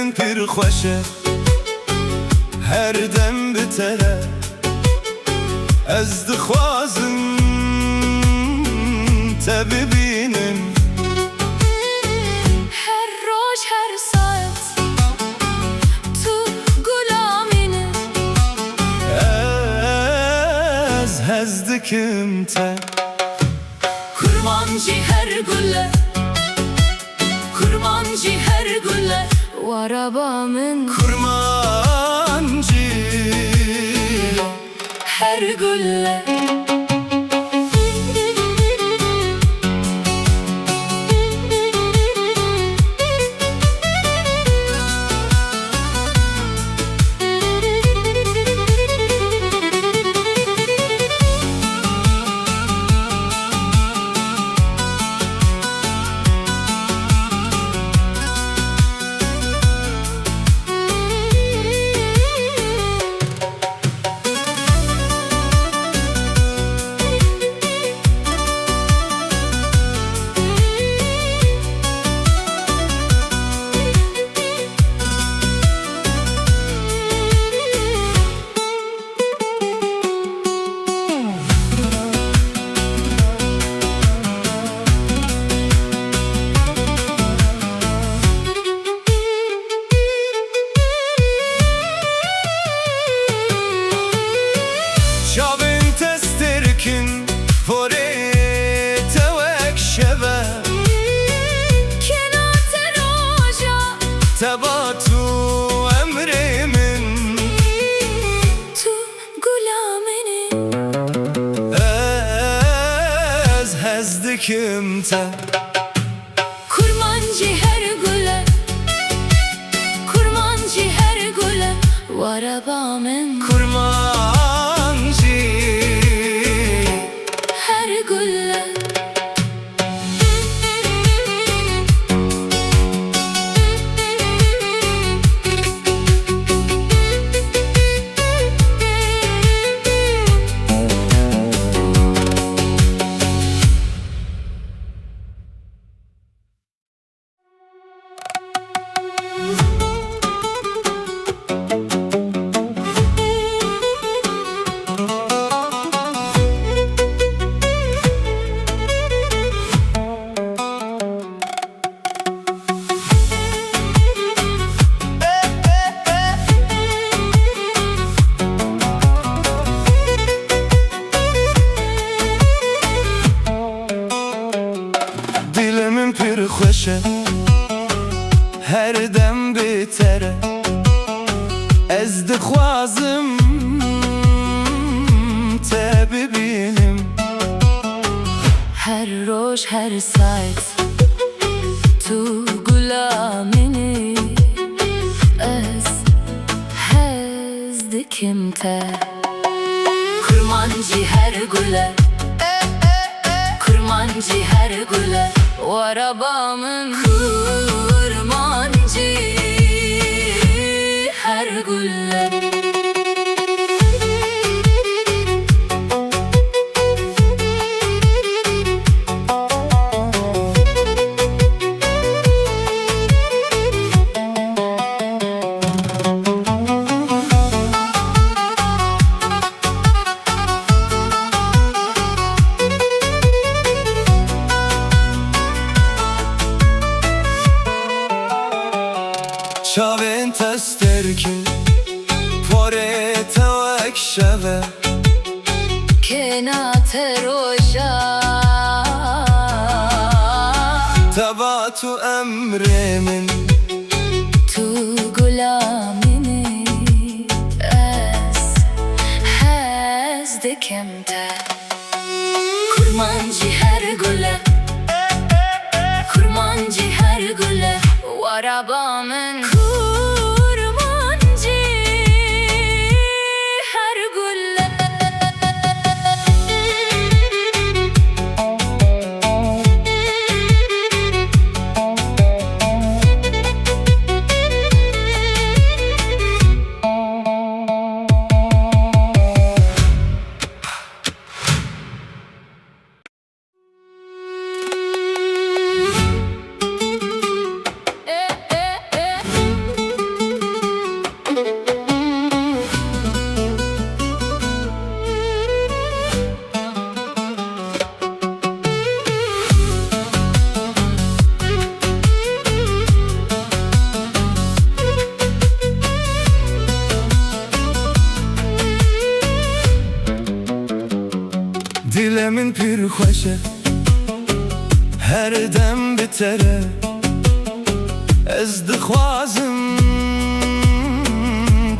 من پیر خوشه هر دم بتره از دخوازم te bibinin her roş her saat tu gulamini ez hezdikim te kurmancı her gülle kurmancı her gülle varabamın kurmancı her gülle Tebatu emrimin tu gulamini ez hezdikim te kurmancı her gülle kurmancı her gülle varabamın kurmancı her gülle Dilimin pir xoşe her dem bitere ez dixwazim te bibînim her roş her saat tu gulamini ez hezdikim te kurmancı her gülle kurmancı her gülle varabamın kurmancı her gülle Çavên testerkin porê tewek şeve kenate roşa tebatu emrimin tu gulamini ez hezdikim te kurmancı her gülle kurmancı her gülle varabamın kurmancı her gülle Dilemin pir xoşe her dem bitere Ez dixwazim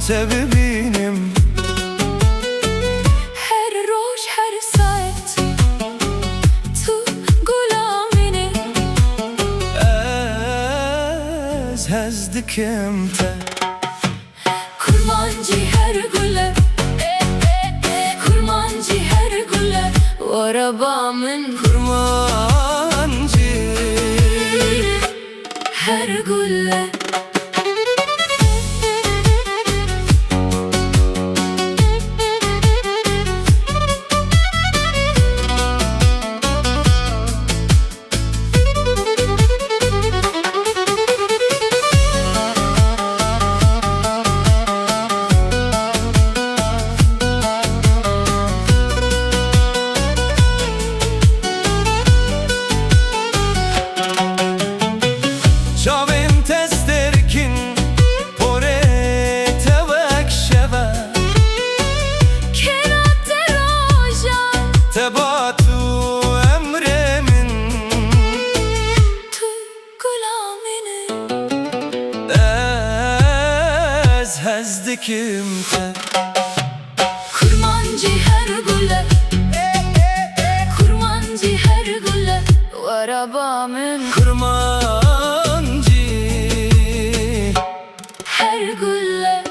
te bibînim Her roj her saet tu gulamine Ez hez dikim te Kurmancı her güle Kurmancı her güle Arabamın Kurmancı her güle Çavên testerkin porê tewek şeve Kenate roja Tebat û emrê min Tu gulamine Ez hez dikim te Kurmancı her güle Kurmancı her güle Arabamın Kurmancı her güle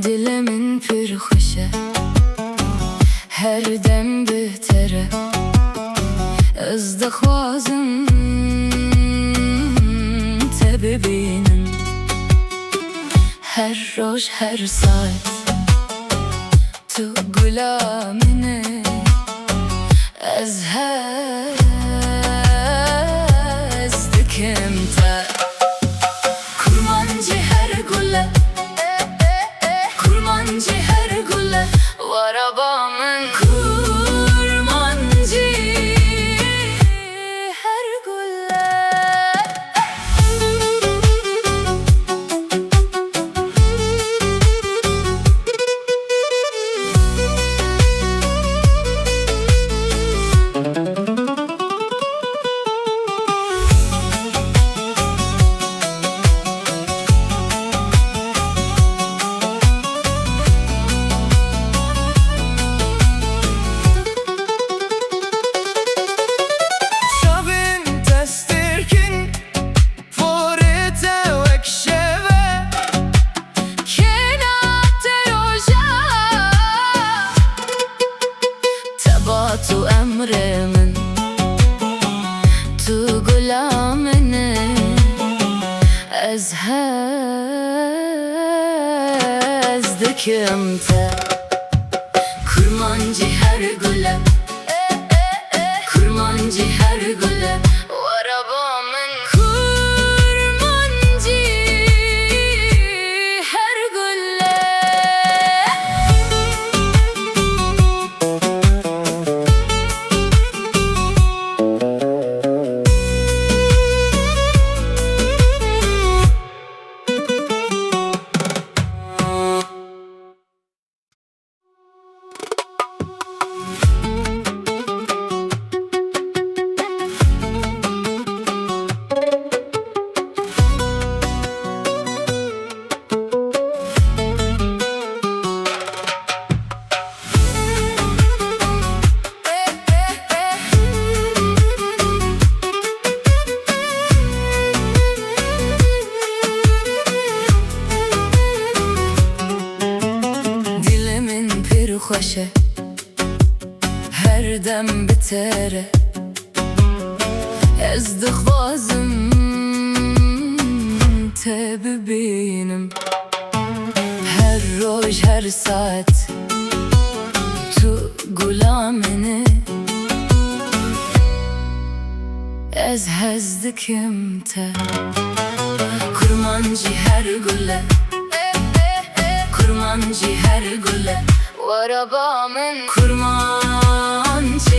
Dilimin pir xoşe her dem bitere Ez dixwazim te bibînim Her roj her saet tu gulamine Ez hez dikim te Kurmancı her güle Kurmancı her güle Arabamın kurmancı her güle Çavên testerkin porê tewek şeve Kenate roja Tebatu emrimin Tu gulamine Ez hez dikim te Kurmancı her güle Kurmancı her güle Arabamın kurmancı her güle خوشه هر berdem bitere Ez dixwazim te bibînim Her roj her saat tu gulamini Ez hez dikim te Kurmancı her güle Kurmancı her güle Varabamın kurmancı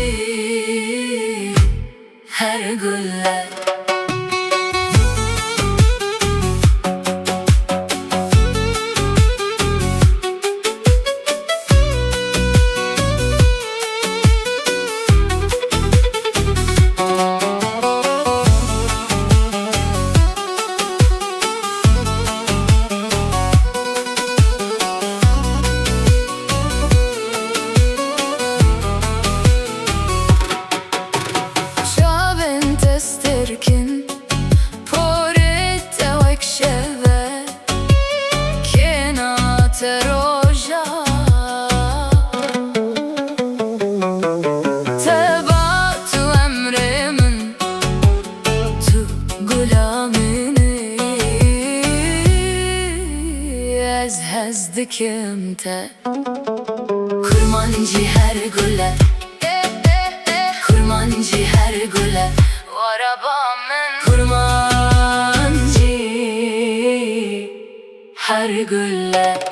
her güle Kin porite vekşeve kenate roja Teba tu emrimin tu gulamini Ez hez dikim te Kurmancı her güle Kurmancı her güle Varabamın kurmancı her gülle